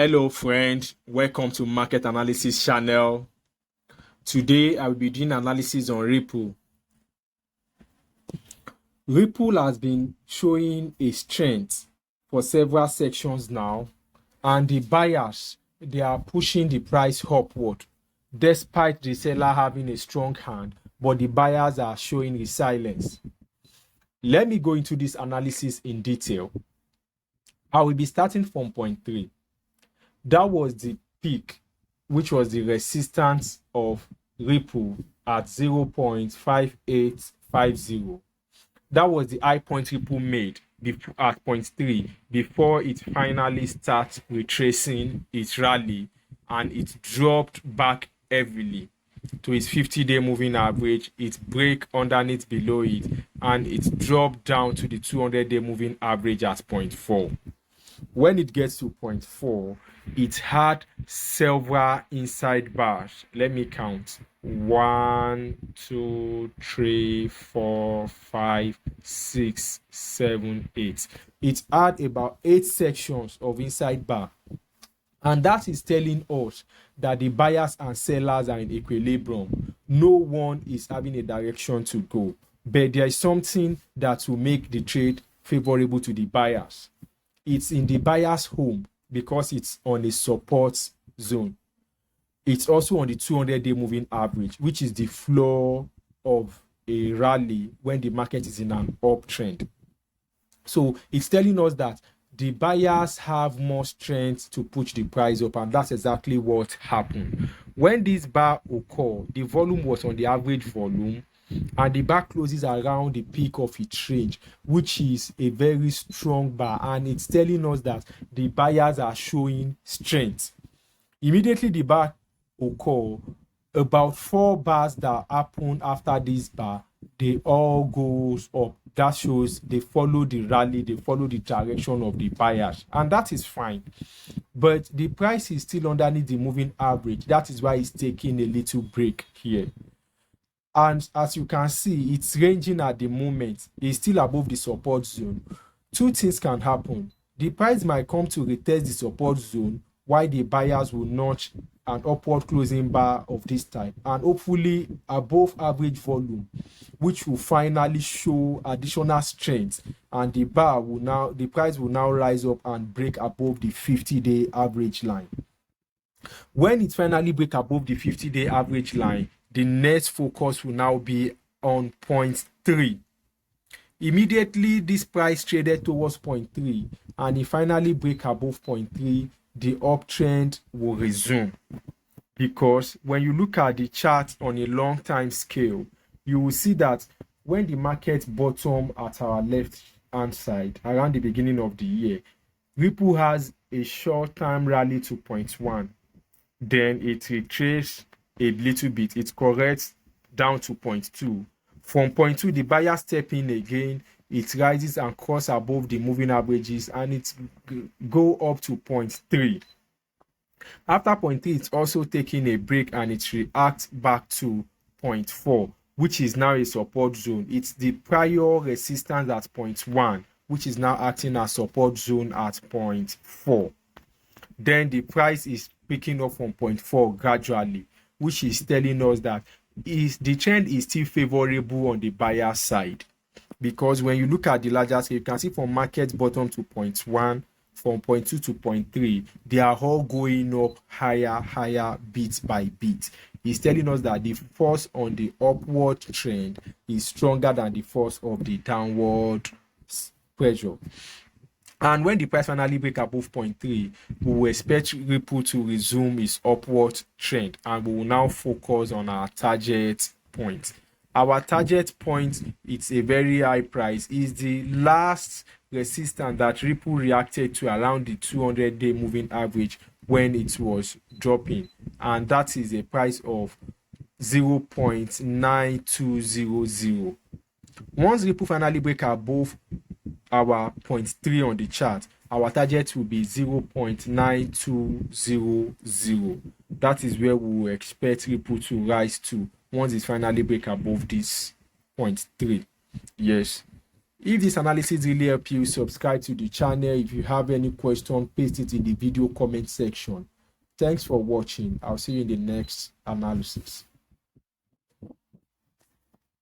Hello friend, welcome to Market Analysis channel. Today I will be doing analysis on Ripple. Ripple has been showing a strength for several sections now, and the buyers, they are pushing the price upward despite the seller having a strong hand, but the buyers are showing resilience. Let me go into this analysis in detail. I will be starting from point 3. That was the peak, which was the resistance of Ripple at 0.5850. That was the high point Ripple made at point 3 before it finally starts retracing its rally, and it dropped back heavily to its 50-day moving average. It break underneath below it, and it dropped down to the 200-day moving average at point 4. When it gets to point 4, it had several inside bars. Let me count. 1, 2, 3, 4, 5, 6, 7, 8. It had about 8 sections of inside bar. And that is telling us that the buyers and sellers are in equilibrium. No one is having a direction to go. But there is something that will make the trade favorable to the buyers. It's in the buyer's home because it's on a support zone. It's also on the 200-day moving average, which is the floor of a rally when the market is in an uptrend. So it's telling us that the buyers have more strength to push the price up, and that's exactly what happened. When this bar occurred, the volume was on the average volume, and the bar closes around the peak of its range, which is a very strong bar, and it's telling us that the buyers are showing strength. Immediately the bar occur, about 4 bars that happen after this bar, they all goes up. That shows they follow the rally, they follow the direction of the buyers, and that is fine. But the price is still underneath the moving average. That is why it's taking a little break here. And as you can see, it's ranging at the moment. It's still above the support zone. 2 things can happen. The price might come to retest the support zone, while the buyers will notch an upward closing bar of this type, and hopefully above average volume, which will finally show additional strength, and the price will now rise up and break above the 50-day average line. When it finally breaks above the 50-day average line, the next focus will now be on point 3. Immediately, this price traded towards point 3, and it finally break above point 3, the uptrend will resume. Because when you look at the chart on a long time scale, you will see that when the market bottom at our left hand side around the beginning of the year, Ripple has a short-term rally to point 1. Then it retraces a little bit, it corrects down to point 2. From point 2, the buyer step in again, it rises and crosses above the moving averages, and it go up to point 3. After point 3, it's also taking a break, and it reacts back to point 4, which is now a support zone. It's the prior resistance at point 1, which is now acting as support zone at point 4. Then the price is picking up from point 4 gradually, which is telling us that the trend is still favorable on the buyer side. Because when you look at the larger scale, you can see from market bottom to point 1, from point 2 to point 3, they are all going up higher bit by bit. It's telling us that the force on the upward trend is stronger than the force of the downward pressure. And when the price finally break above point 3, we will expect Ripple to resume its upward trend, and we will now focus on our target point. Our target point, it's a very high price, is the last resistance that Ripple reacted to around the 200-day moving average when it was dropping, and that is a price of 0.9200. Once Ripple finally break above our point 3 on the chart, our target will be 0.9200. That is where we will expect Ripple to rise to once it finally break above this point 3. Yes. If this analysis really helped you, subscribe to the channel. If you have any question, paste it in the video comment section. Thanks for watching. I'll see you in the next analysis.